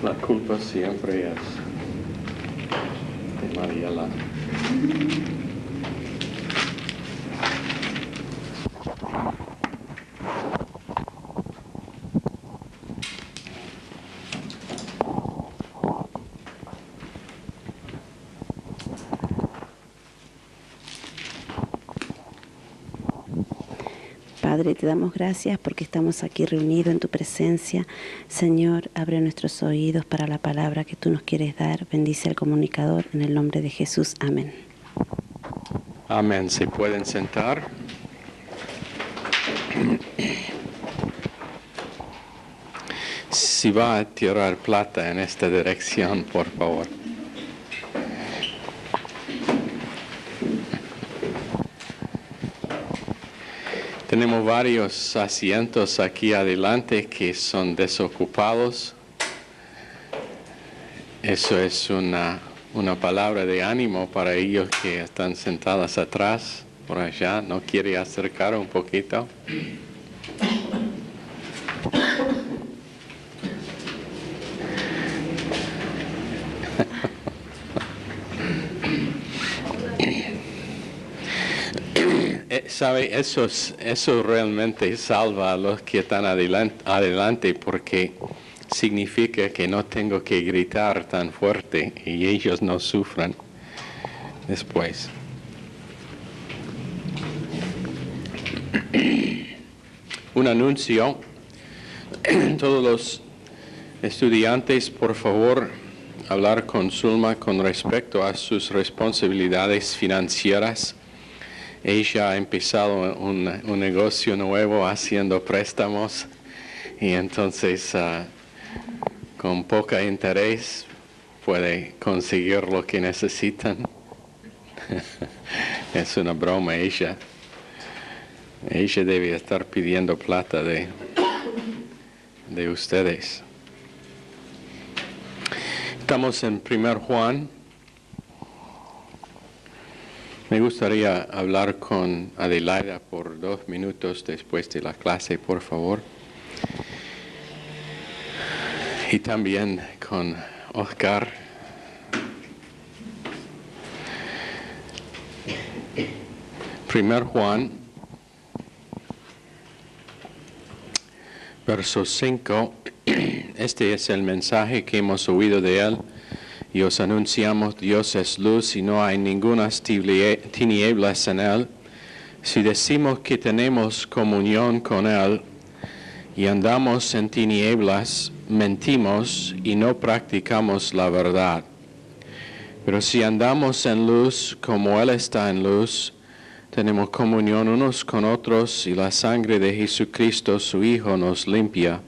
La culpa siempre es de Mariela. Padre, te damos gracias porque estamos aquí reunidos en tu presencia. Señor, abre nuestros oídos para la palabra que tú nos quieres dar. Bendice al comunicador en el nombre de Jesús. Amén. Amén. ¿Se pueden sentar? Si va a tirar plata en esta dirección, por favor. Tenemos varios asientos aquí adelante que son desocupados. Eso es una palabra de ánimo para ellos que están sentados atrás, por allá. ¿No quiere acercar un poquito? ¿Sabe? Eso realmente salva a los que están adelante porque significa que no tengo que gritar tan fuerte y ellos no sufran después. Un anuncio. Todos los estudiantes, por favor, hablar con Zulma con respecto a sus responsabilidades financieras. Ella ha empezado un negocio nuevo haciendo préstamos y entonces con poco interés puede conseguir lo que necesitan. Es una broma ella. Ella debe estar pidiendo plata de ustedes. Estamos en 1 Juan. Me gustaría hablar con Adelaida por 2 minutos después de la clase, por favor. Y también con Oscar. Primer Juan, verso 5. Este es el mensaje que hemos oído de él. Y os anunciamos, Dios es luz y no hay ninguna tinieblas en él. Si decimos que tenemos comunión con él y andamos en tinieblas, mentimos y no practicamos la verdad. Pero si andamos en luz como él está en luz, tenemos comunión unos con otros y la sangre de Jesucristo, su Hijo, nos limpia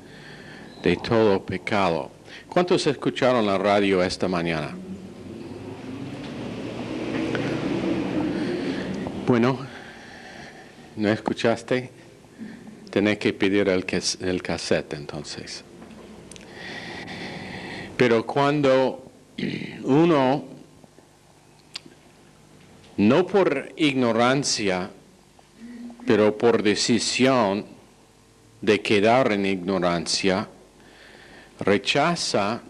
de todo pecado. ¿Cuántos escucharon la radio esta mañana? Bueno, ¿no escuchaste? Tenés que pedir el cassette entonces. Pero cuando uno, no por ignorancia, pero por decisión de quedar en ignorancia, rechaza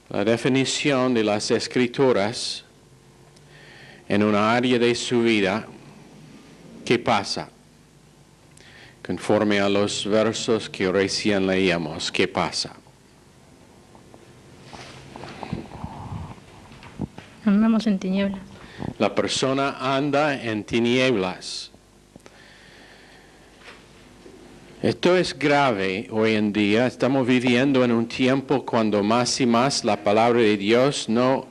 la definición de las Escrituras en una área de su vida, ¿qué pasa? Conforme a los versos que recién leíamos, ¿qué pasa? Andamos en tinieblas. La persona anda en tinieblas. Esto es grave hoy en día. Estamos viviendo en un tiempo cuando más y más la palabra de Dios no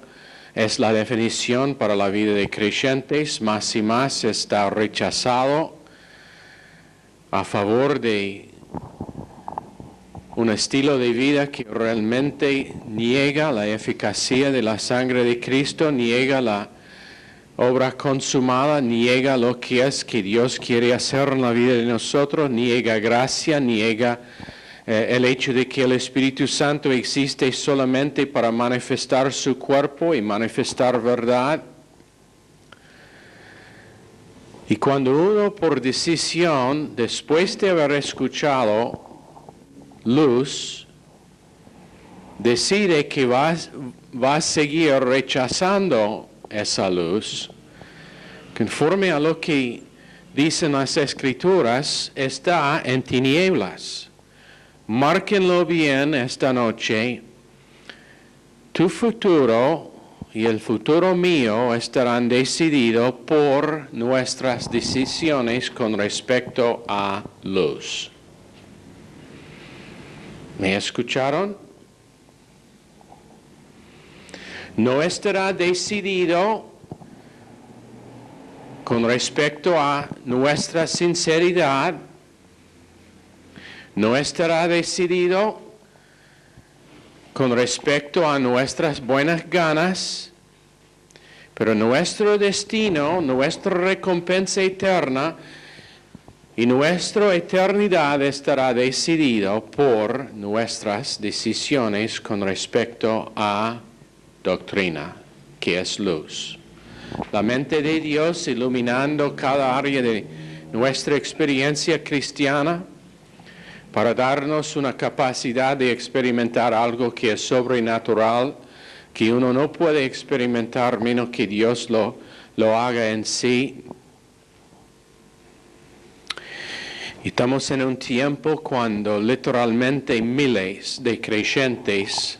es la definición para la vida de creyentes, más y más está rechazado a favor de un estilo de vida que realmente niega la eficacia de la sangre de Cristo, niega la obra consumada, niega lo que es que Dios quiere hacer en la vida de nosotros, niega gracia, niega el hecho de que el Espíritu Santo existe solamente para manifestar su cuerpo y manifestar verdad. Y cuando uno por decisión, después de haber escuchado luz, decide que va a seguir rechazando esa luz, conforme a lo que dicen las Escrituras, está en tinieblas. Márquenlo bien esta noche. Tu futuro y el futuro mío estarán decididos por nuestras decisiones con respecto a luz. ¿Me escucharon? No estará decidido con respecto a nuestra sinceridad. No estará decidido con respecto a nuestras buenas ganas, pero nuestro destino, nuestra recompensa eterna y nuestra eternidad estará decidido por nuestras decisiones con respecto a doctrina, que es luz. La mente de Dios iluminando cada área de nuestra experiencia cristiana para darnos una capacidad de experimentar algo que es sobrenatural, que uno no puede experimentar menos que Dios lo haga en sí. Y estamos en un tiempo cuando literalmente miles de creyentes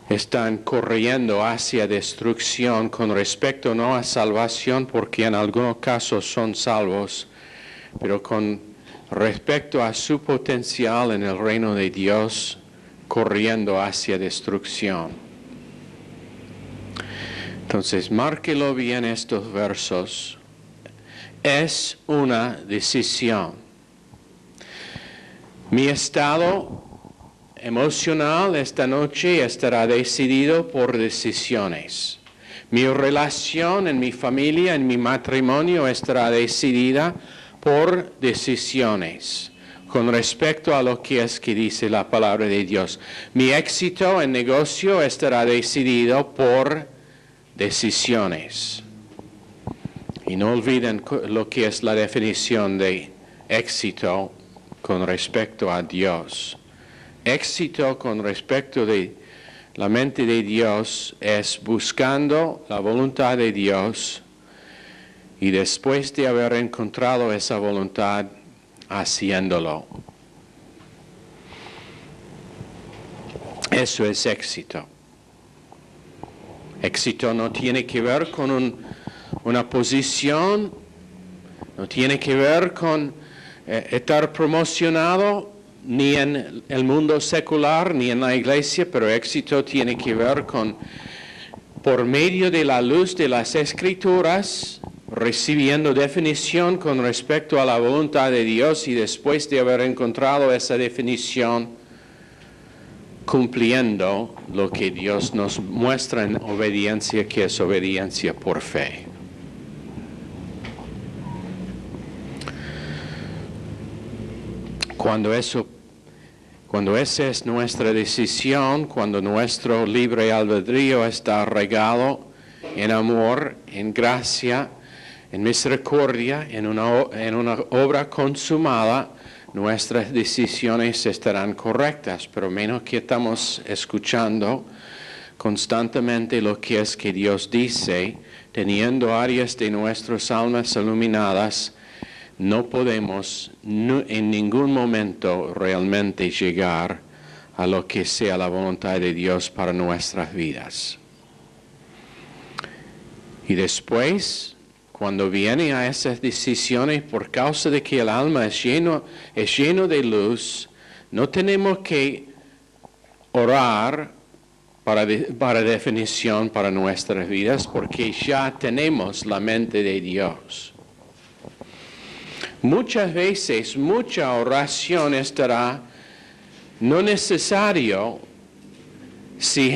están corriendo hacia destrucción con respecto no a salvación, porque en algunos casos son salvos, pero con respecto a su potencial en el reino de Dios, corriendo hacia destrucción. Entonces, márquelo bien estos versos. Es una decisión. Mi estado emocional esta noche estará decidido por decisiones. Mi relación en mi familia, en mi matrimonio estará decidida por decisiones con respecto a lo que es que dice la palabra de Dios. Mi éxito en negocio estará decidido por decisiones. Y no olviden lo que es la definición de éxito con respecto a Dios. Éxito con respecto de la mente de Dios es buscando la voluntad de Dios y después de haber encontrado esa voluntad, haciéndolo. Eso es éxito. Éxito no tiene que ver con una posición, no tiene que ver con estar promocionado ni en el mundo secular ni en la iglesia, pero éxito tiene que ver con, por medio de la luz de las Escrituras, recibiendo definición con respecto a la voluntad de Dios y después de haber encontrado esa definición, cumpliendo lo que Dios nos muestra en obediencia, que es obediencia por fe. Cuando esa es nuestra decisión, cuando nuestro libre albedrío está regado en amor, en gracia, en misericordia, en una obra consumada, nuestras decisiones estarán correctas, pero menos que estamos escuchando constantemente lo que es que Dios dice, teniendo áreas de nuestras almas iluminadas, no podemos en ningún momento realmente llegar a lo que sea la voluntad de Dios para nuestras vidas. Y después, cuando viene a esas decisiones, por causa de que el alma es lleno de luz, no tenemos que orar para definición para nuestras vidas, porque ya tenemos la mente de Dios. Muchas veces, mucha oración estará no necesario si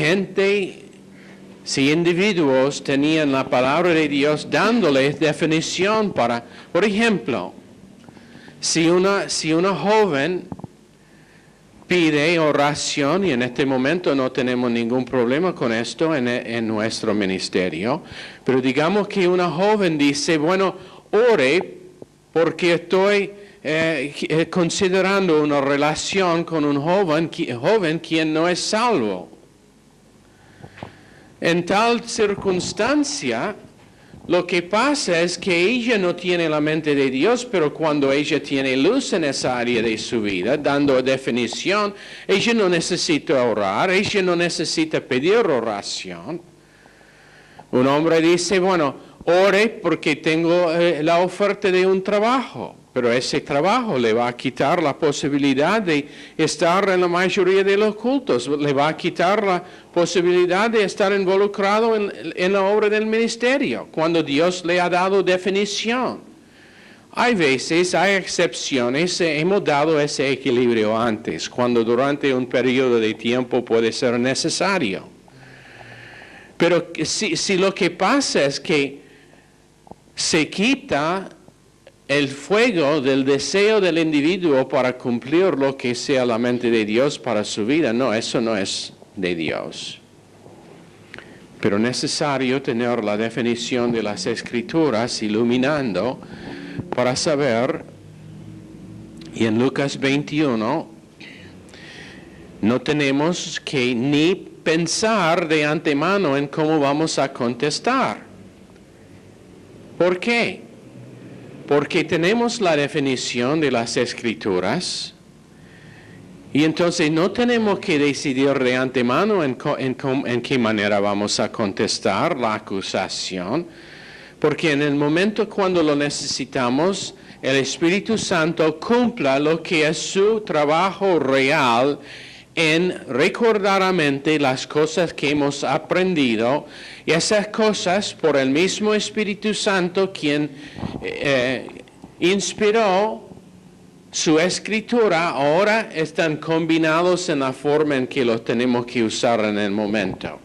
individuos tenían la palabra de Dios dándoles definición para, por ejemplo, si una joven pide oración, y en este momento no tenemos ningún problema con esto en nuestro ministerio, pero digamos que una joven dice, bueno, ore porque estoy considerando una relación con un joven quien no es salvo. En tal circunstancia, lo que pasa es que ella no tiene la mente de Dios, pero cuando ella tiene luz en esa área de su vida, dando definición, ella no necesita orar, ella no necesita pedir oración. Un hombre dice, bueno, ore porque tengo la oferta de un trabajo, pero ese trabajo le va a quitar la posibilidad de estar en la mayoría de los cultos, le va a quitar la posibilidad de estar involucrado en la obra del ministerio, cuando Dios le ha dado definición. Hay veces, hay excepciones, hemos dado ese equilibrio antes, cuando durante un periodo de tiempo puede ser necesario. Pero si lo que pasa es que se quita el fuego del deseo del individuo para cumplir lo que sea la mente de Dios para su vida, no, eso no es de Dios. Pero necesario tener la definición de las Escrituras iluminando para saber, y en Lucas 21, no tenemos que ni pensar de antemano en cómo vamos a contestar. ¿Por qué? Porque tenemos la definición de las Escrituras y entonces no tenemos que decidir de antemano en qué manera vamos a contestar la acusación, porque en el momento cuando lo necesitamos, el Espíritu Santo cumpla lo que es su trabajo real en recordar a mente las cosas que hemos aprendido, y esas cosas por el mismo Espíritu Santo quien inspiró su escritura, ahora están combinados en la forma en que los tenemos que usar en el momento.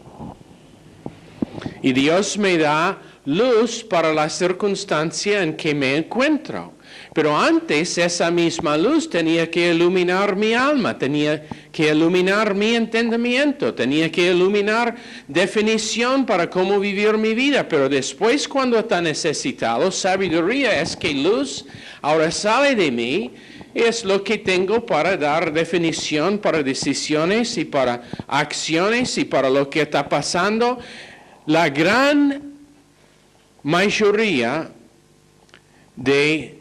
Y Dios me da luz para la circunstancia en que me encuentro. Pero antes esa misma luz tenía que iluminar mi alma, tenía que iluminar mi entendimiento, tenía que iluminar definición para cómo vivir mi vida. Pero después, cuando está necesitado, sabiduría es que luz ahora sale de mí, es lo que tengo para dar definición para decisiones y para acciones y para lo que está pasando. La gran mayoría de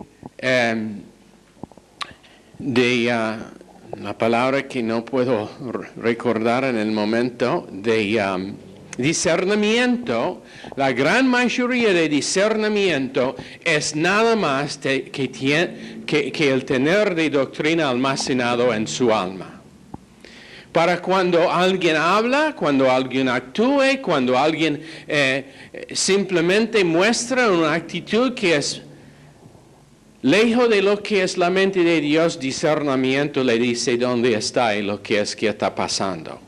la palabra que no puedo recordar en el momento, de discernimiento, la gran mayoría de discernimiento es nada más que el tener de doctrina almacenado en su alma. Para cuando alguien habla, cuando alguien actúe, cuando alguien simplemente muestra una actitud que es lejos de lo que es la mente de Dios, discernimiento le dice dónde está y lo que es que está pasando.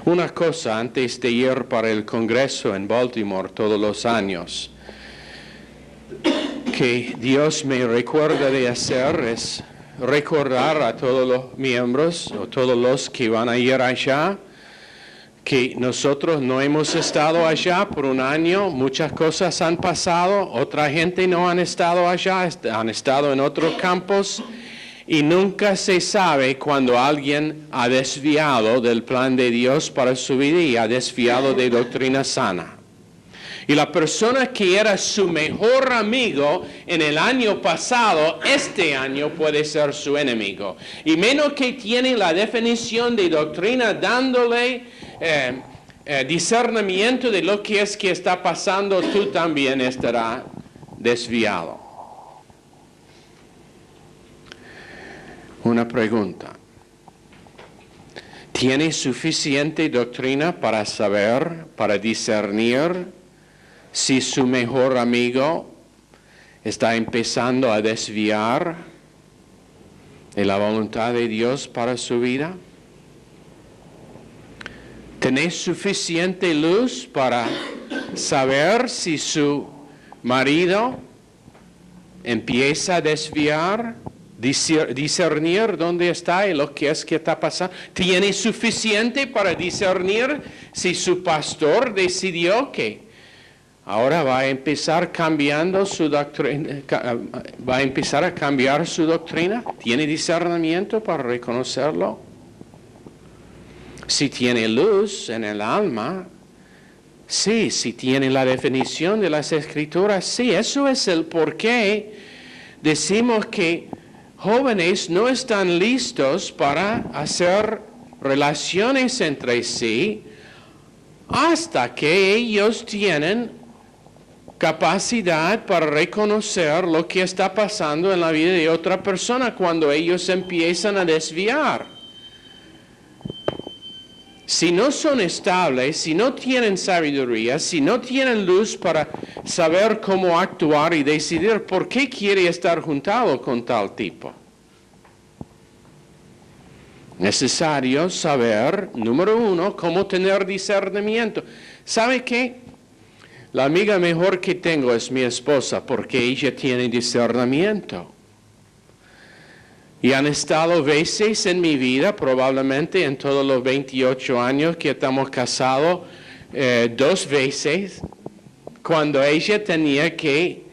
Una cosa, antes de ir para el Congreso en Baltimore todos los años, que Dios me recuerda de hacer es recordar a todos los miembros o todos los que van a ir allá, que nosotros no hemos estado allá por un año, muchas cosas han pasado, otra gente no han estado allá, han estado en otros campos, y nunca se sabe cuando alguien ha desviado del plan de Dios para su vida y ha desviado de doctrina sana. Y la persona que era su mejor amigo en el año pasado, este año puede ser su enemigo. Y menos que tiene la definición de doctrina dándole discernimiento de lo que es que está pasando, tú también estarás desviado. Una pregunta. ¿Tiene suficiente doctrina para saber, para discernir si su mejor amigo está empezando a desviar de la voluntad de Dios para su vida? ¿Tenés suficiente luz para saber si su marido empieza a desviar, discernir dónde está y lo que es que está pasando? ¿Tiene suficiente para discernir si su pastor decidió que ahora va a empezar cambiando su doctrina, va a empezar a cambiar su doctrina. ¿Tiene discernimiento para reconocerlo? Si tiene luz en el alma, sí. Si tiene la definición de las Escrituras, sí. Eso es el porqué decimos que jóvenes no están listos para hacer relaciones entre sí hasta que ellos tienen capacidad para reconocer lo que está pasando en la vida de otra persona cuando ellos empiezan a desviar. Si no son estables, si no tienen sabiduría, si no tienen luz para saber cómo actuar y decidir por qué quiere estar juntado con tal tipo. Necesario saber, número uno, cómo tener discernimiento. ¿Sabe qué? La amiga mejor que tengo es mi esposa porque ella tiene discernimiento. Y han estado veces en mi vida, probablemente en todos los 28 años que estamos casados, 2 veces, cuando ella tenía que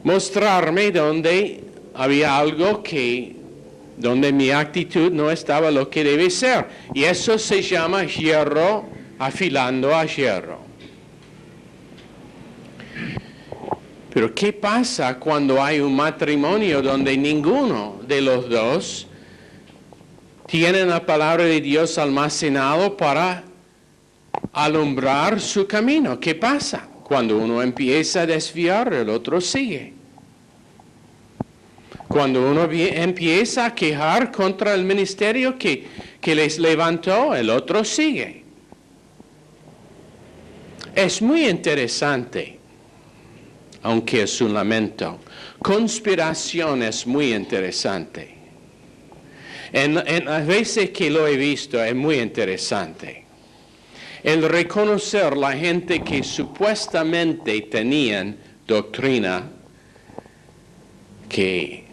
mostrarme donde había algo donde mi actitud no estaba lo que debe ser. Y eso se llama hierro afilando a hierro. Pero ¿qué pasa cuando hay un matrimonio donde ninguno de los dos tiene la palabra de Dios almacenado para alumbrar su camino? ¿Qué pasa? Cuando uno empieza a desviar, el otro sigue. Cuando uno empieza a quejar contra el ministerio que les levantó, el otro sigue. Es muy interesante. Aunque es un lamento. Conspiración es muy interesante. En las veces que lo he visto es muy interesante. El reconocer la gente que supuestamente tenían doctrina que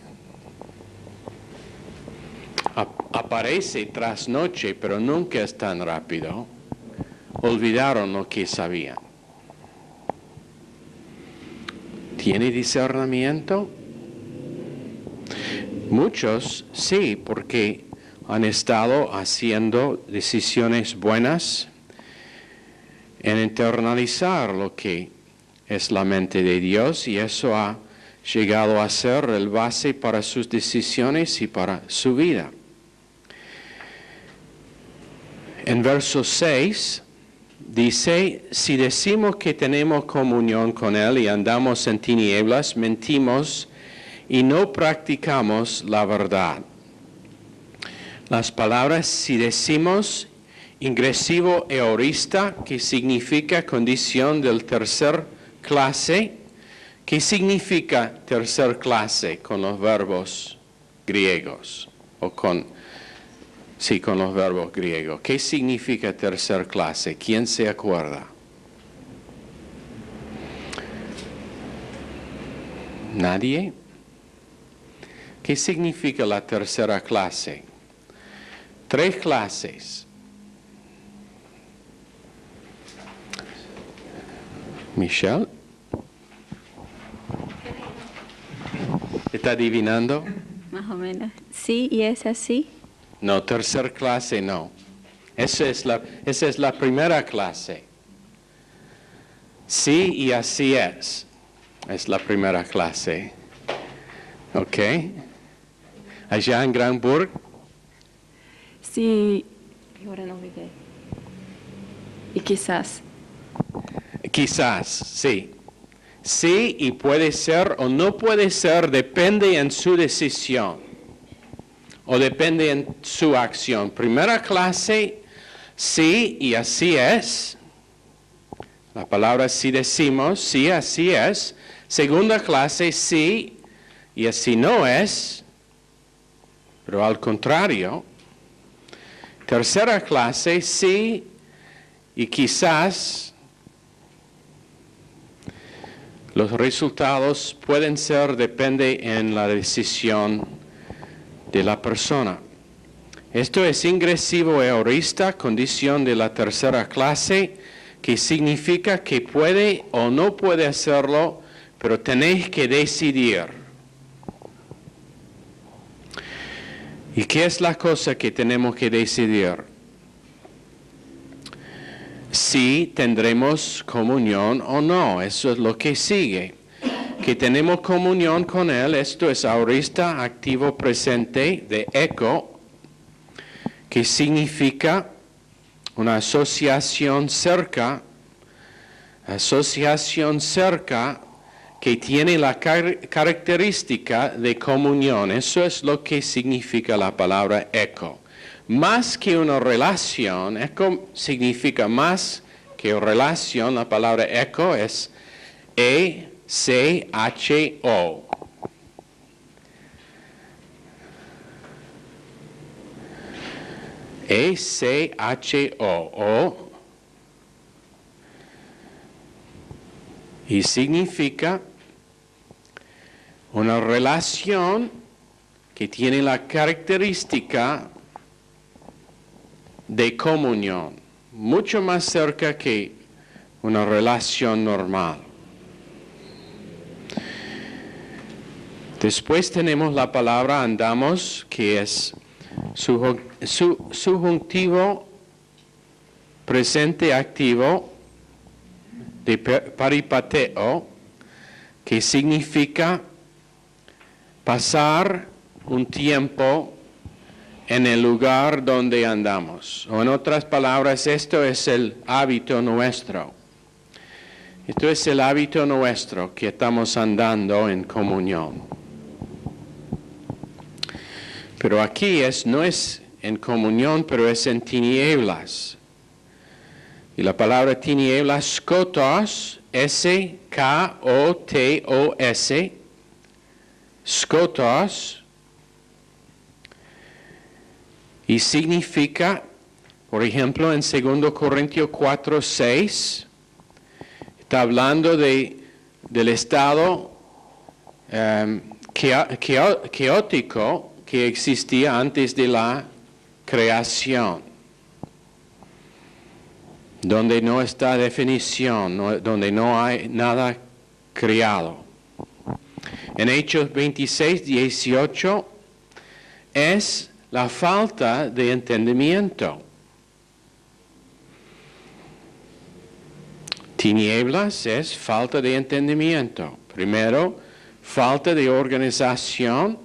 aparece tras noche, pero nunca es tan rápido, olvidaron lo que sabían. ¿Tiene discernimiento? Muchos sí, porque han estado haciendo decisiones buenas en internalizar lo que es la mente de Dios y eso ha llegado a ser el base para sus decisiones y para su vida. En verso 6 dice, si decimos que tenemos comunión con Él y andamos en tinieblas, mentimos y no practicamos la verdad. Las palabras si decimos, ingresivo aorista, que significa condición del tercer clase. ¿Qué significa tercer clase con los verbos griegos? Con los verbos griegos. ¿Qué significa tercer clase? ¿Quién se acuerda? ¿Nadie? ¿Qué significa la tercera clase? 3 clases. Michelle. ¿Está adivinando? Más o menos. Sí, y es así. No, tercer clase no. Esa es la primera clase. Sí y así es. Es la primera clase. ¿Ok? Allá en Granburg. Sí. Ahora no olvidé. Y quizás. Quizás, sí. Sí y puede ser o no puede ser, depende en su decisión. O depende en su acción. Primera clase, sí y así es. La palabra sí decimos, sí, así es. Segunda clase, sí y así no es. Pero al contrario. Tercera clase, sí y quizás. Los resultados pueden ser, depende en la decisión de la persona. Esto es ingresivo aorista, condición de la tercera clase, que significa que puede o no puede hacerlo, pero tenéis que decidir. ¿Y qué es la cosa que tenemos que decidir? Si tendremos comunión o no, eso es lo que sigue. Que tenemos comunión con Él, esto es aorista activo presente de eco, que significa una asociación cerca que tiene la característica de comunión. Eso es lo que significa la palabra eco. Más que una relación, eco significa más que relación, la palabra eco es E-C-H-O. E-C-H-O. Y significa una relación que tiene la característica de comunión, mucho más cerca que una relación normal. Después tenemos la palabra andamos, que es subjuntivo presente activo de paripateo, que significa pasar un tiempo en el lugar donde andamos. O en otras palabras, esto es el hábito nuestro. Esto es el hábito nuestro que estamos andando en comunión. Pero aquí no es en comunión, pero es en tinieblas. Y la palabra tinieblas, skotos, S-K-O-T-O-S, skotos, y significa, por ejemplo, en 2 Corintios 4:6, está hablando del estado caótico que existía antes de la creación, donde no está definición, donde no hay nada creado. En Hechos 26:18 es la falta de entendimiento. Tinieblas es falta de entendimiento. Primero, falta de organización,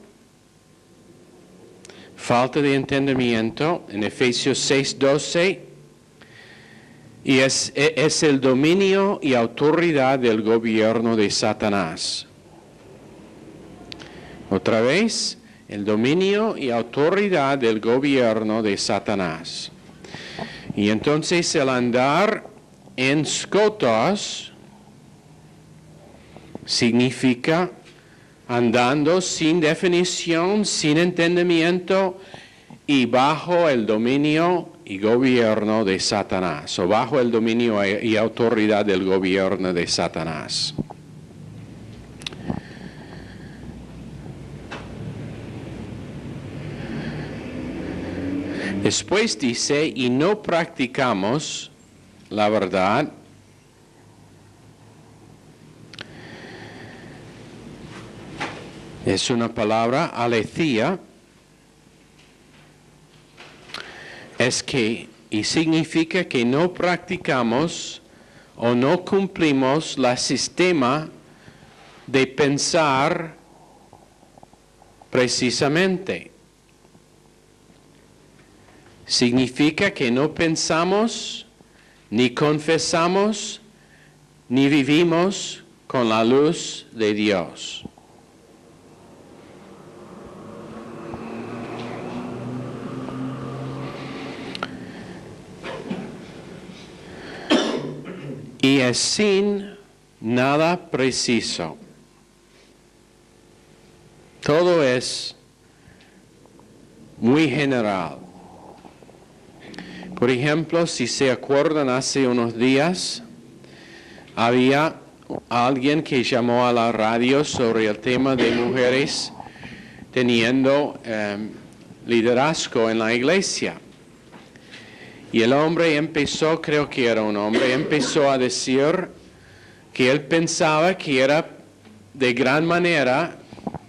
falta de entendimiento. En Efesios 6:12, y es el dominio y autoridad del gobierno de Satanás. Otra vez, el dominio y autoridad del gobierno de Satanás. Y entonces el andar en skotos significa andando sin definición, sin entendimiento y bajo el dominio y gobierno de Satanás, o bajo el dominio y autoridad del gobierno de Satanás. Después dice, y no practicamos la verdad, es una palabra aletheia, y significa que no practicamos o no cumplimos el sistema de pensar precisamente. Significa que no pensamos, ni confesamos, ni vivimos con la luz de Dios. Y es sin nada preciso. Todo es muy general. Por ejemplo, si se acuerdan, hace unos días había alguien que llamó a la radio sobre el tema de mujeres teniendo liderazgo en la iglesia. Y el hombre empezó, creo que era un hombre, empezó a decir que él pensaba que era de gran manera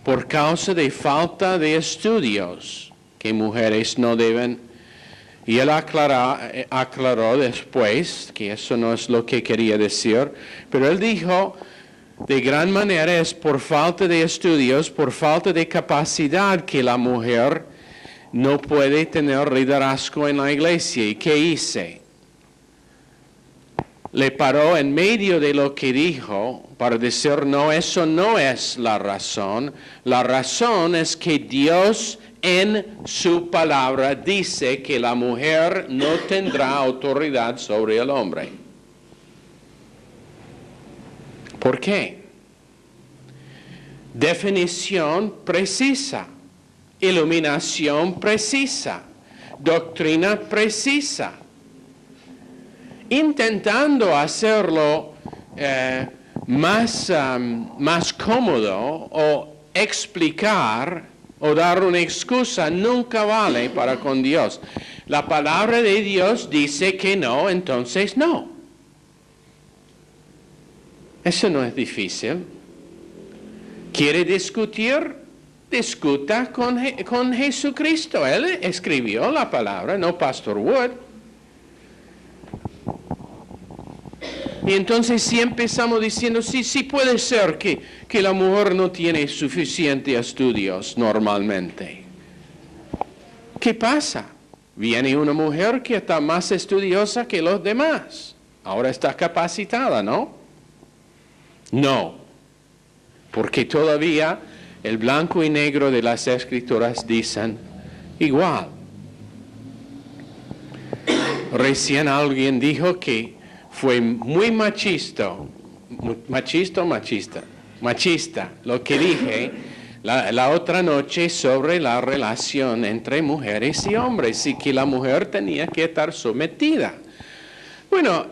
por causa de falta de estudios, que mujeres no deben. Y él aclaró después que eso no es lo que quería decir, pero él dijo, de gran manera es por falta de estudios, por falta de capacidad que la mujer no puede tener liderazgo en la iglesia. ¿Y qué hice? Le paró en medio de lo que dijo para decir, no, eso no es la razón. La razón es que Dios en su palabra dice que la mujer no tendrá autoridad sobre el hombre. ¿Por qué? Definición precisa, iluminación precisa, doctrina precisa. Intentando hacerlo más cómodo o explicar o dar una excusa nunca vale para con Dios. La palabra de Dios dice que no, entonces no. Eso no es difícil. ¿Quiere discutir? Discuta con Jesucristo. Él escribió la palabra, no Pastor Wood. Y entonces si empezamos diciendo, sí puede ser que la mujer no tiene suficientes estudios normalmente. ¿Qué pasa? Viene una mujer que está más estudiosa que los demás. Ahora está capacitada, ¿no? No, porque todavía el blanco y negro de las Escrituras dicen igual. Recién alguien dijo que fue muy machista, lo que dije la otra noche sobre la relación entre mujeres y hombres y que la mujer tenía que estar sometida. Bueno,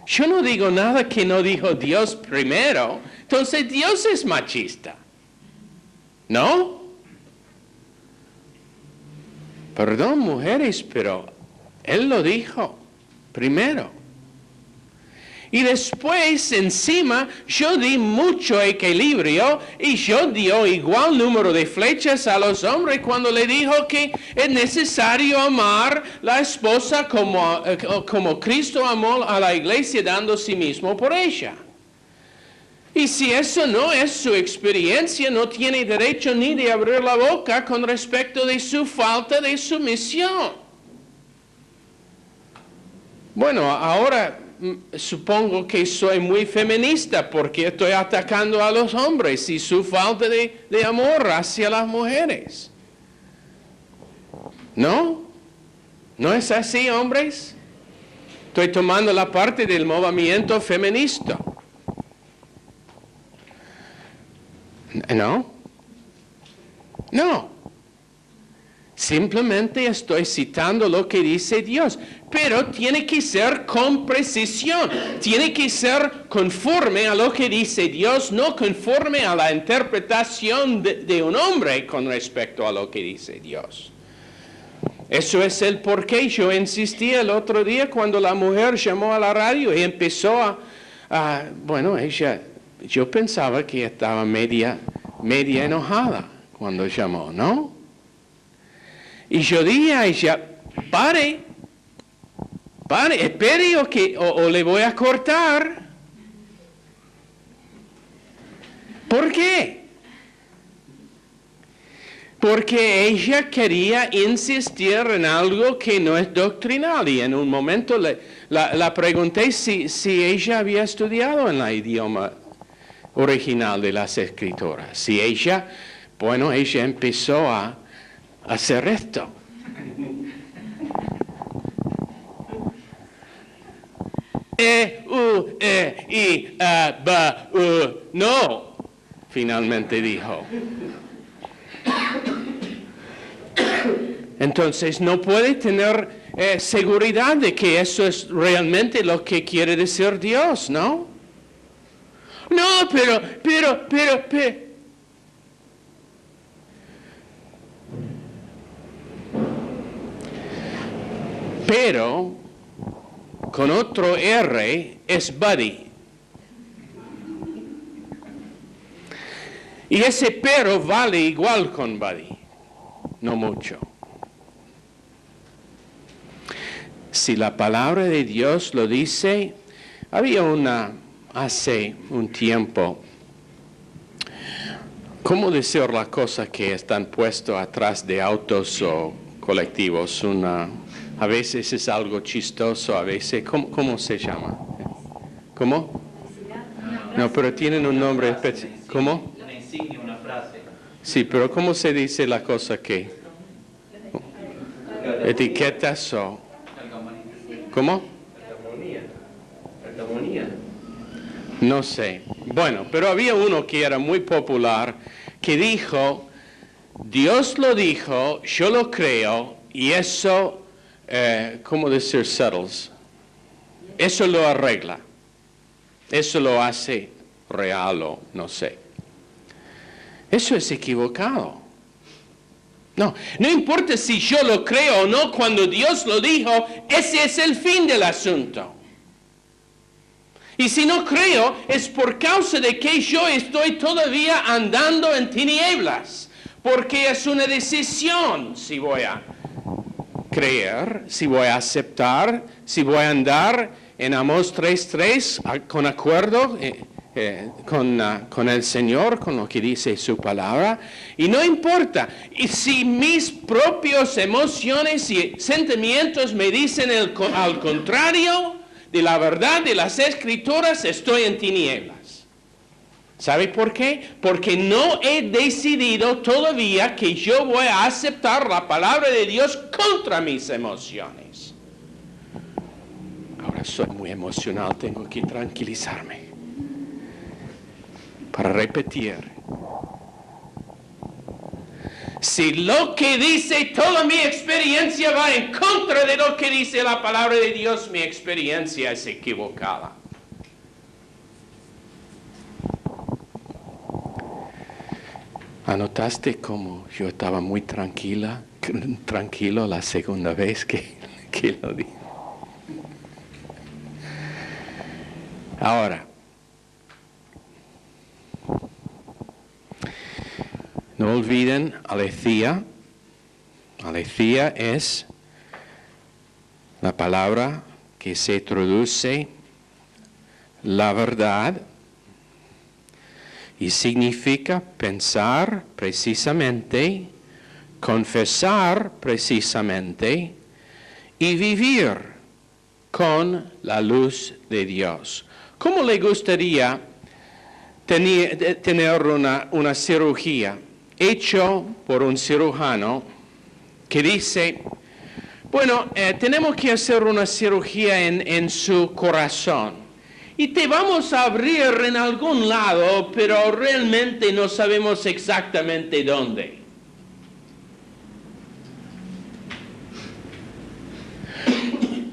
yo no digo nada que no dijo Dios primero, entonces Dios es machista, ¿no? Perdón, mujeres, pero Él lo dijo primero. Y después, encima, yo di mucho equilibrio y yo dio igual número de flechas a los hombres cuando le dijo que es necesario amar la esposa como Cristo amó a la iglesia dando sí mismo por ella. Y si eso no es su experiencia, no tiene derecho ni de abrir la boca con respecto de su falta de sumisión. Bueno, ahora supongo que soy muy feminista porque estoy atacando a los hombres y su falta de amor hacia las mujeres. ¿No? ¿No es así, hombres? Estoy tomando la parte del movimiento feminista. ¿No? No. Simplemente estoy citando lo que dice Dios, pero tiene que ser con precisión, tiene que ser conforme a lo que dice Dios, no conforme a la interpretación de un hombre con respecto a lo que dice Dios. Eso es el por qué yo insistí el otro día cuando la mujer llamó a la radio y empezó bueno, yo pensaba que estaba media enojada cuando llamó, ¿no? Y yo dije a ella, pare, espere o le voy a cortar. ¿Por qué? Porque ella quería insistir en algo que no es doctrinal y en un momento la pregunté si ella había estudiado en el idioma original de las Escrituras. Si ella empezó a hacer esto. No, finalmente dijo. Entonces no puede tener seguridad de que eso es realmente lo que quiere decir Dios, ¿no? No, pero. Pero con otro R es buddy. Y ese pero vale igual con buddy, no mucho. Si la palabra de Dios lo dice, hace un tiempo, ¿cómo decir las cosas que están puestas atrás de autos o colectivos? A veces es algo chistoso, a veces, ¿cómo se llama? ¿Cómo? No, pero tienen un nombre especial. ¿Cómo? Una insignia, una frase. Sí, pero ¿cómo se dice la cosa que? Etiquetas o... ¿Cómo? Armonía. No sé. Bueno, pero había uno que era muy popular que dijo, Dios lo dijo, yo lo creo, y eso, ¿cómo decir settles? Eso lo arregla. Eso lo hace real o no sé. Eso es equivocado. No importa si yo lo creo o no, cuando Dios lo dijo, ese es el fin del asunto. Y si no creo, es por causa de que yo estoy todavía andando en tinieblas. Porque es una decisión si voy a creer, si voy a aceptar, si voy a andar en Amós 3:3 con acuerdo con el Señor, con lo que dice su palabra. Y no importa, y si mis propias emociones y sentimientos me dicen al contrario de la verdad de las Escrituras, estoy en tinieblas. ¿Sabe por qué? Porque no he decidido todavía que yo voy a aceptar la palabra de Dios contra mis emociones. Ahora soy muy emocional, tengo que tranquilizarme. Para repetir, si lo que dice toda mi experiencia va en contra de lo que dice la palabra de Dios, mi experiencia es equivocada. ¿Anotaste cómo yo estaba muy tranquilo la segunda vez que lo dije? Ahora, no olviden aletheia. Aletheia es la palabra que se traduce la verdad y significa pensar precisamente, confesar precisamente y vivir con la luz de Dios. ¿Cómo le gustaría tener una cirugía hecho por un cirujano que dice, bueno, tenemos que hacer una cirugía en su corazón y te vamos a abrir en algún lado, pero realmente no sabemos exactamente dónde?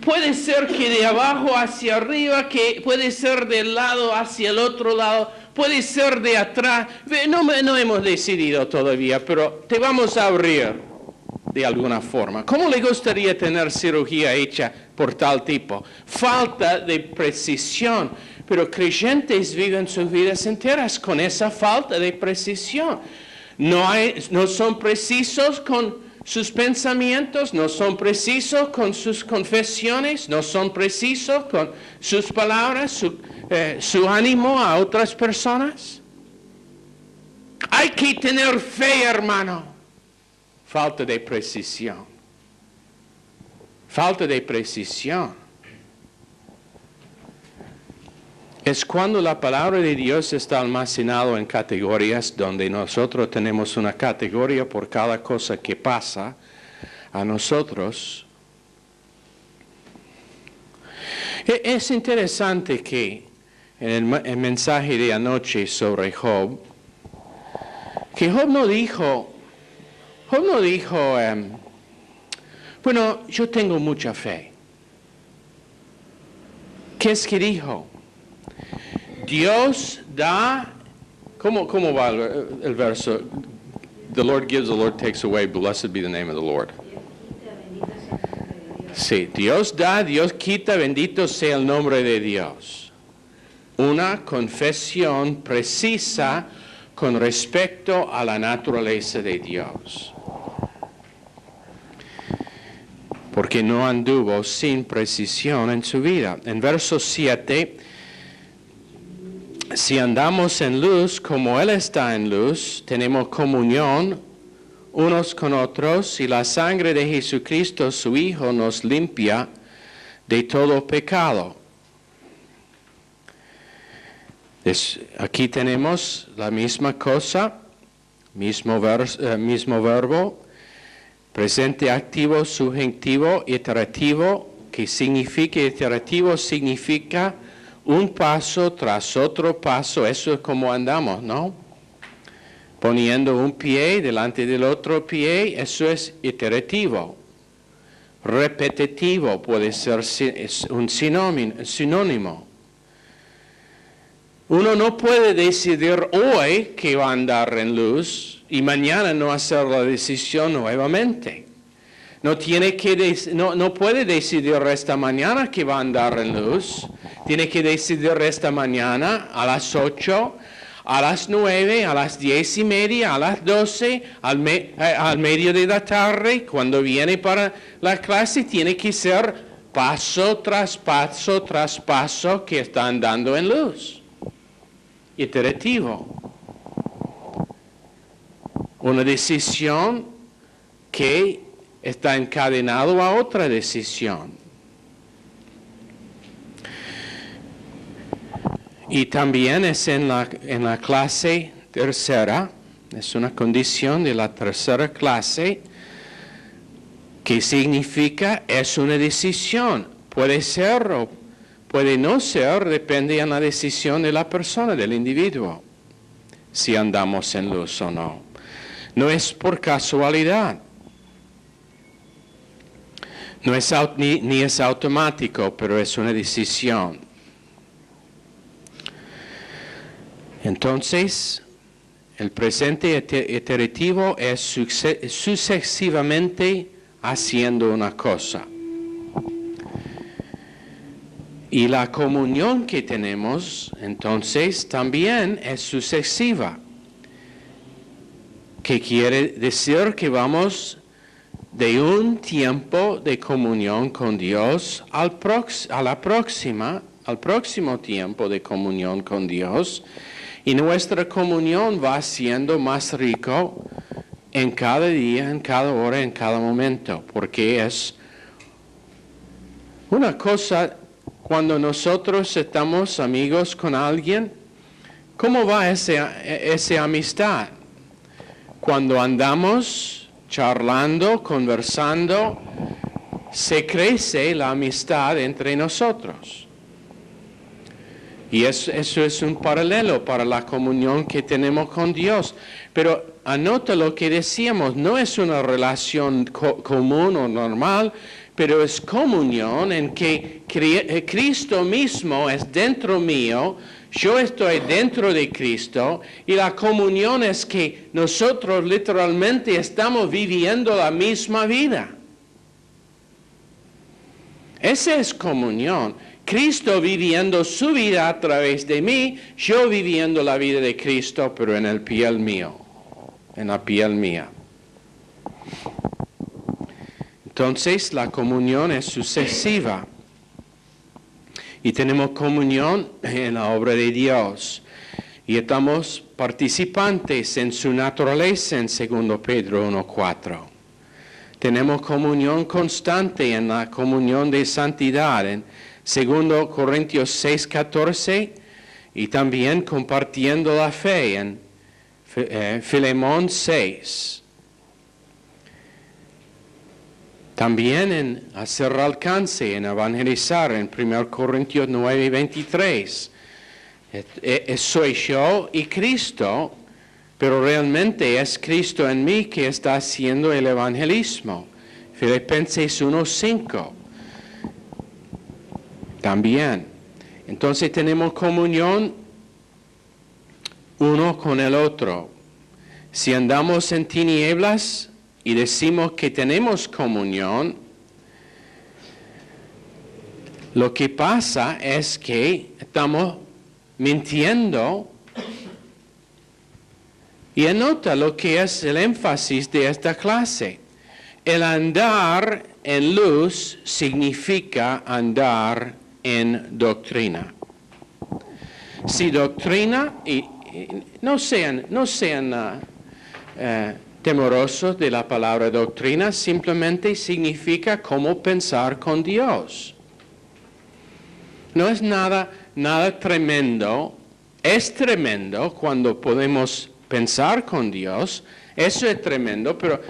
Puede ser que de abajo hacia arriba, que puede ser del lado hacia el otro lado, puede ser de atrás. No hemos decidido todavía, pero te vamos a abrir de alguna forma. ¿Cómo le gustaría tener cirugía hecha por tal tipo? Falta de precisión, pero creyentes viven sus vidas enteras con esa falta de precisión. No son precisos con sus pensamientos, no son precisos con sus confesiones, no son precisos con sus palabras, su ánimo a otras personas. Hay que tener fe, hermano. Falta de precisión. Falta de precisión. Es cuando la palabra de Dios está almacenada en categorías donde nosotros tenemos una categoría por cada cosa que pasa a nosotros. Es interesante que en el mensaje de anoche sobre Job, que Job no dijo, bueno, yo tengo mucha fe. ¿Qué es que dijo? Dios da, ¿cómo va el verso? The Lord gives, the Lord takes away, blessed be the name of the Lord. Sí, Dios da, Dios quita, bendito sea el nombre de Dios. Una confesión precisa con respecto a la naturaleza de Dios. Porque no anduvo sin precisión en su vida. En verso 7, si andamos en luz como Él está en luz, tenemos comunión unos con otros y la sangre de Jesucristo, su Hijo, nos limpia de todo pecado. Aquí tenemos la misma cosa, mismo verbo, presente activo, subjuntivo, iterativo, que significa, iterativo significa un paso tras otro paso, eso es como andamos, ¿no? Poniendo un pie delante del otro pie, eso es iterativo. Repetitivo puede ser un sinónimo. Uno no puede decidir hoy que va a andar en luz y mañana no hacer la decisión nuevamente. No puede decidir esta mañana que va a andar en luz. Tiene que decidir esta mañana a las 8, a las 9, a las 10:30, a las 12, al medio de la tarde, cuando viene para la clase, tiene que ser paso tras paso tras paso que está andando en luz. Iterativo. Una decisión que está encadenado a otra decisión. Y también es en la clase tercera, es una condición de la tercera clase, que significa es una decisión. Puede ser o puede no ser, depende de la decisión de la persona, del individuo, si andamos en luz o no. No es por casualidad. No es ni es automático, pero es una decisión. Entonces, el presente iterativo es sucesivamente haciendo una cosa. Y la comunión que tenemos, entonces, también es sucesiva. Que quiere decir que vamos de un tiempo de comunión con Dios al próximo tiempo de comunión con Dios. Y nuestra comunión va siendo más rico en cada día, en cada hora, en cada momento. Porque es una cosa, cuando nosotros estamos amigos con alguien, ¿cómo va esa amistad? Cuando andamos charlando, conversando, se crece la amistad entre nosotros. Y eso es un paralelo para la comunión que tenemos con Dios. Pero anota lo que decíamos, no es una relación común o normal, pero es comunión en que Cristo mismo es dentro mío, yo estoy dentro de Cristo, y la comunión es que nosotros literalmente estamos viviendo la misma vida. Esa es comunión. Cristo viviendo su vida a través de mí, yo viviendo la vida de Cristo, pero en el piel mío, en la piel mía. Entonces, la comunión es sucesiva. Y tenemos comunión en la obra de Dios. Y estamos participantes en su naturaleza en 2 Pedro 1:4. Tenemos comunión constante en la comunión de santidad en 2 Corintios 6:14 y también compartiendo la fe en Filemón 6. También en hacer alcance, en evangelizar en 1 Corintios 9:23. Soy yo y Cristo, pero realmente es Cristo en mí que está haciendo el evangelismo. Filipenses 1:5. También. Entonces tenemos comunión uno con el otro. Si andamos en tinieblas y decimos que tenemos comunión, Lo que pasa es que estamos mintiendo. Y anota lo que es el énfasis de esta clase. El andar en luz significa andar en doctrina. Si doctrina, y no sean temerosos de la palabra doctrina, simplemente significa cómo pensar con Dios. No es nada tremendo. Es tremendo cuando podemos pensar con Dios. Eso es tremendo, pero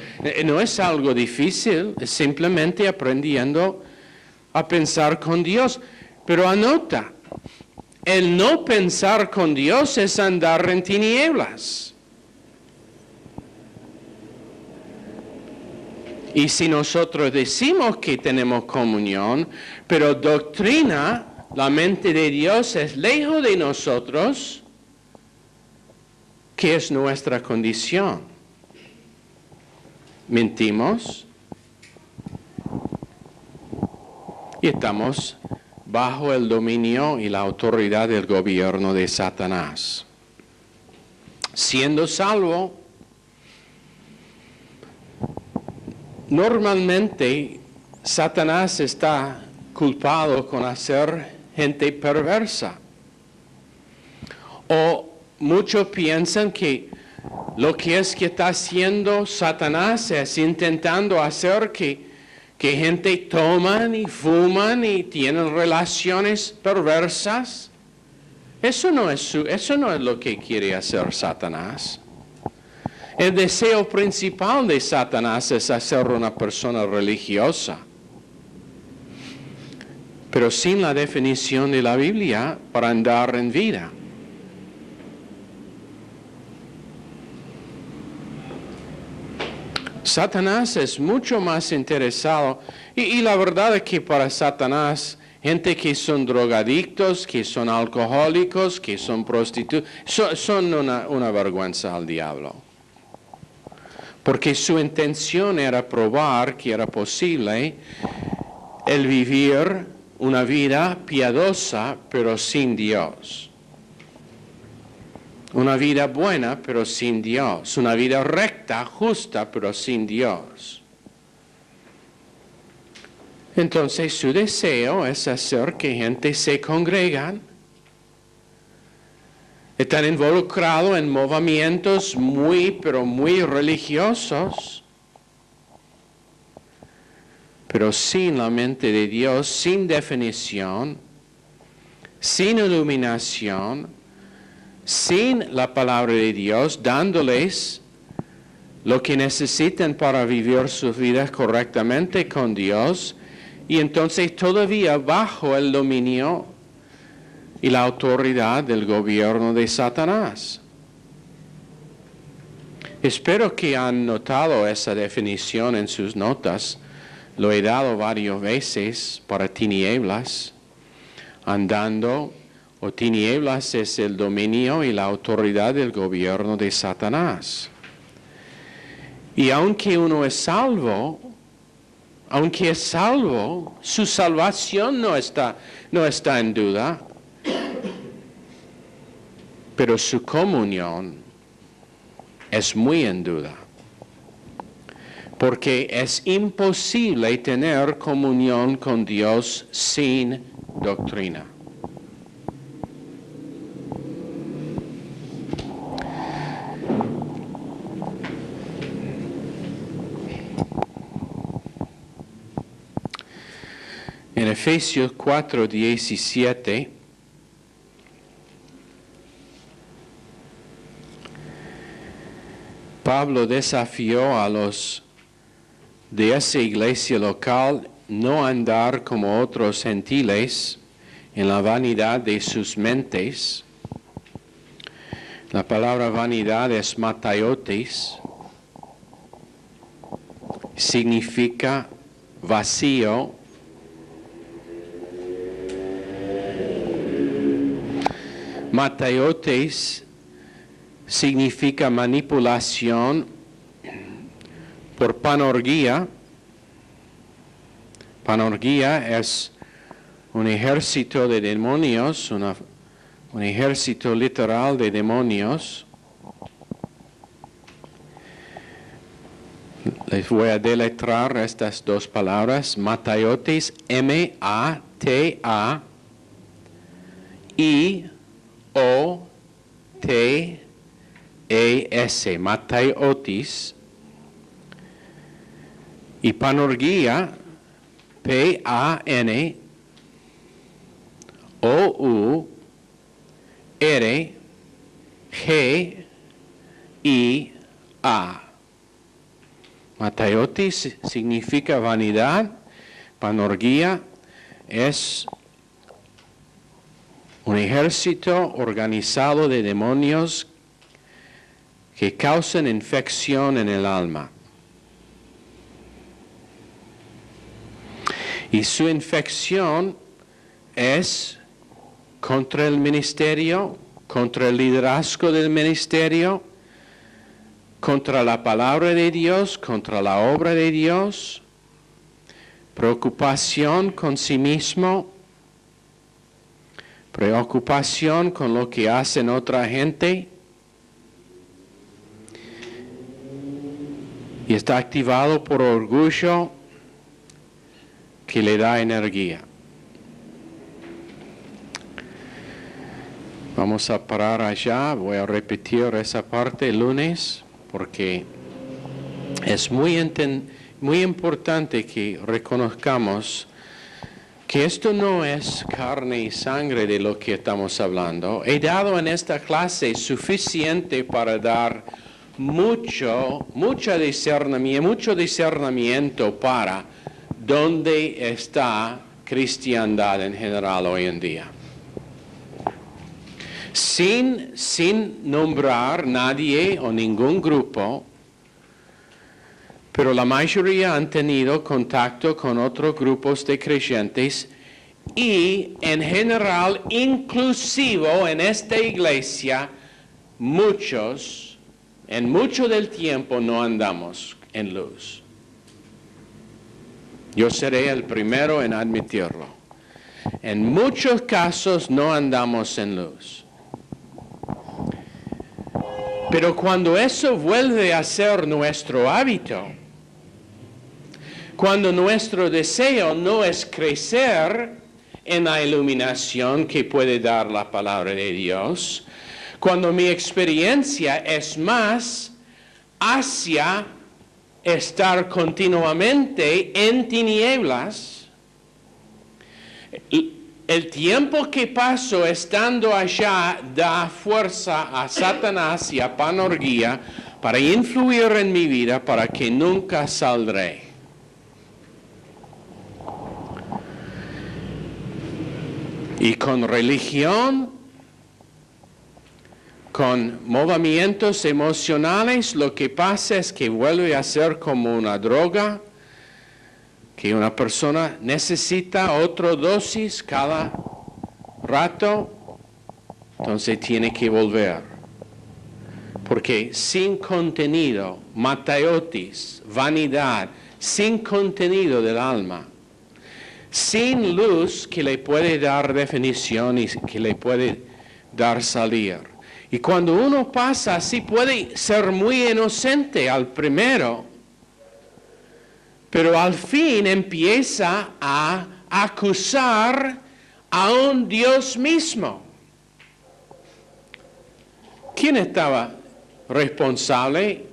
no es algo difícil. Es simplemente aprendiendo a pensar con Dios. Pero anota, el no pensar con Dios es andar en tinieblas. Y si nosotros decimos que tenemos comunión, pero doctrina, la mente de Dios es lejos de nosotros, ¿qué es nuestra condición? Mentimos y estamos bajo el dominio y la autoridad del gobierno de Satanás. Siendo salvo, normalmente Satanás está culpado con hacer gente perversa. O muchos piensan que lo que está haciendo Satanás es intentando hacer que gente toman y fuman y tienen relaciones perversas. Eso no es lo que quiere hacer Satanás. El deseo principal de Satanás es hacer una persona religiosa. Pero sin la definición de la Biblia para andar en vida. Satanás es mucho más interesado, y la verdad es que para Satanás, gente que son drogadictos, que son alcohólicos, que son prostitutas, son una vergüenza al diablo. Porque su intención era probar que era posible el vivir una vida piadosa, pero sin Dios. Una vida buena, pero sin Dios. Una vida recta, justa, pero sin Dios. Entonces su deseo es hacer que gente se congregan. Están involucrados en movimientos pero muy religiosos. Pero sin la mente de Dios, sin definición, sin iluminación, sin la palabra de Dios, dándoles lo que necesitan para vivir sus vidas correctamente con Dios, y entonces todavía bajo el dominio y la autoridad del gobierno de Satanás. Espero que han notado esa definición en sus notas. Lo he dado varias veces para tinieblas, andando, o tinieblas es el dominio y la autoridad del gobierno de Satanás. Y aunque uno es salvo, su salvación no está en duda, pero su comunión es muy en duda. Porque es imposible tener comunión con Dios sin doctrina. En Efesios 4:17, Pablo desafió a los de esa iglesia local no andar como otros gentiles en la vanidad de sus mentes. La palabra vanidad es mataiotes, significa vacío. Mataiotes significa manipulación por panorgía. Panorgía es un ejército de demonios, un ejército literal de demonios. Les voy a deletrar estas dos palabras, Mataiotis, M-A-T-A-I-O-T-E-S, Mataiotis, y Panorgia, P-A-N-O-U-R-G-I-A. Mataiotis significa vanidad, Panorgia es un ejército organizado de demonios que causan infección en el alma. Y su infección es contra el ministerio, contra el liderazgo del ministerio, contra la palabra de Dios, contra la obra de Dios, preocupación con sí mismo, preocupación con lo que hacen otra gente, y está activado por orgullo que le da energía. Vamos a parar allá, voy a repetir esa parte el lunes, porque es muy importante que reconozcamos que esto no es carne y sangre de lo que estamos hablando. He dado en esta clase suficiente para dar mucho discernimiento para dónde está cristiandad en general hoy en día. Sin nombrar nadie o ningún grupo, pero la mayoría han tenido contacto con otros grupos de creyentes y en general, inclusive en esta iglesia, en mucho del tiempo no andamos en luz. Yo seré el primero en admitirlo. En muchos casos no andamos en luz. Pero cuando eso vuelve a ser nuestro hábito, cuando nuestro deseo no es crecer en la iluminación que puede dar la palabra de Dios, cuando mi experiencia es más hacia estar continuamente en tinieblas, el tiempo que paso estando allá da fuerza a Satanás y a Panorgia para influir en mi vida para que nunca saldré. Y con religión, con movimientos emocionales, lo que pasa es que vuelve a ser como una droga, que una persona necesita otra dosis cada rato, entonces tiene que volver. Porque sin contenido, mataiotis, vanidad, sin contenido del alma, sin luz que le puede dar definición y que le puede dar salir. Y cuando uno pasa así puede ser muy inocente al primero, pero al fin empieza a acusar a un Dios mismo. ¿Quién estaba responsable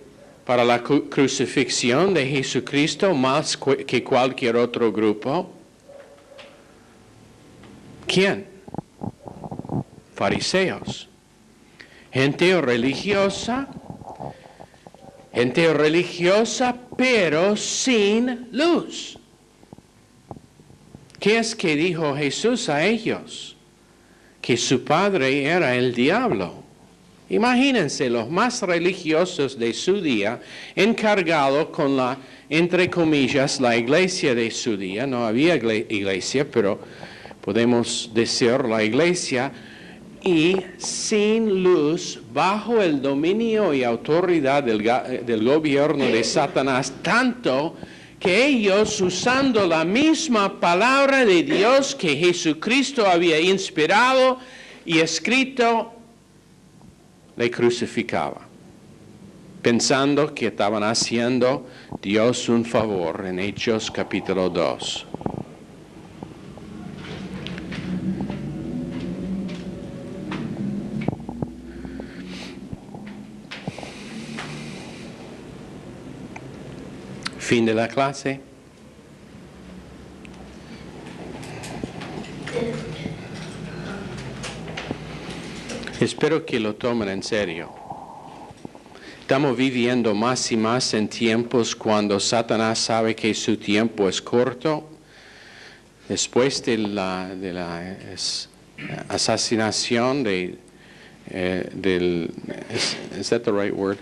para la crucifixión de Jesucristo más que cualquier otro grupo? ¿Quién? Fariseos. Gente religiosa, pero sin luz. ¿Qué es que dijo Jesús a ellos? Que su padre era el diablo. Imagínense los más religiosos de su día, encargados con la, entre comillas, la iglesia de su día. No había iglesia, pero podemos decir la iglesia. Y sin luz, bajo el dominio y autoridad del gobierno de Satanás, tanto que ellos, usando la misma palabra de Dios que Jesucristo había inspirado y escrito, le crucificaba, pensando que estaban haciendo Dios un favor en Hechos capítulo 2. Fin de la clase. Espero que lo tomen en serio. Estamos viviendo más y más en tiempos cuando Satanás sabe que su tiempo es corto. Después de la asesinación del... is that the right word?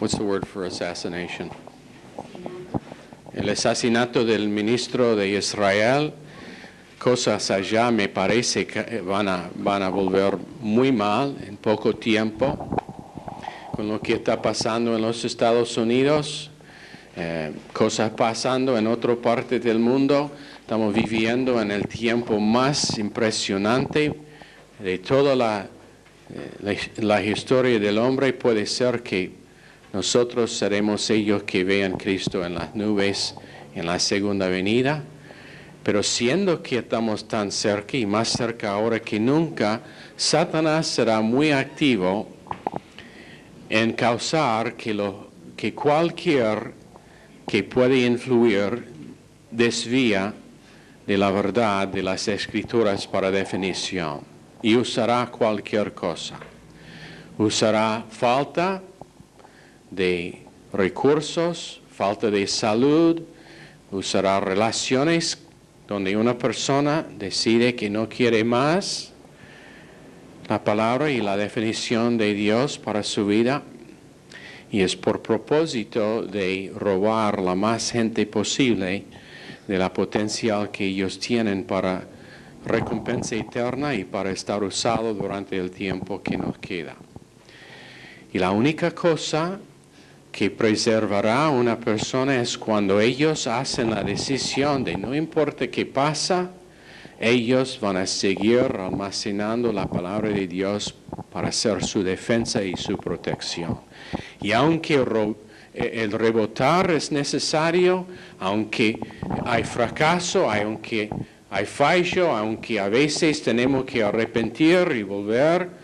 What's the word for assassination? El asesinato del ministro de Israel, cosas allá me parece que van a volver muy mal en poco tiempo. Con lo que está pasando en los Estados Unidos, cosas pasando en otra parte del mundo. Estamos viviendo en el tiempo más impresionante de toda la historia del hombre. Puede ser que nosotros seremos ellos que vean Cristo en las nubes en la segunda venida, pero siendo que estamos tan cerca y más cerca ahora que nunca, Satanás será muy activo en causar que cualquier que puede influir desvía de la verdad de las Escrituras para definición y usará cualquier cosa. Usará falta de recursos, falta de salud, usará relaciones donde una persona decide que no quiere más la palabra y la definición de Dios para su vida, y es por propósito de robar la más gente posible de la potencial que ellos tienen para recompensa eterna y para estar usado durante el tiempo que nos queda. Y la única cosa que preservará a una persona es cuando ellos hacen la decisión de no importa qué pasa, ellos van a seguir almacenando la palabra de Dios para hacer su defensa y su protección. Y aunque el rebotar es necesario, aunque hay fracaso, aunque hay fallo, aunque a veces tenemos que arrepentir y volver,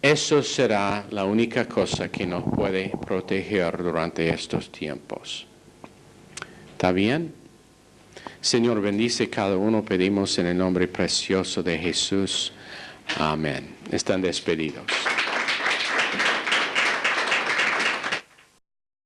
eso será la única cosa que nos puede proteger durante estos tiempos. ¿Está bien? Señor, bendice cada uno, pedimos en el nombre precioso de Jesús. Amén. Están despedidos.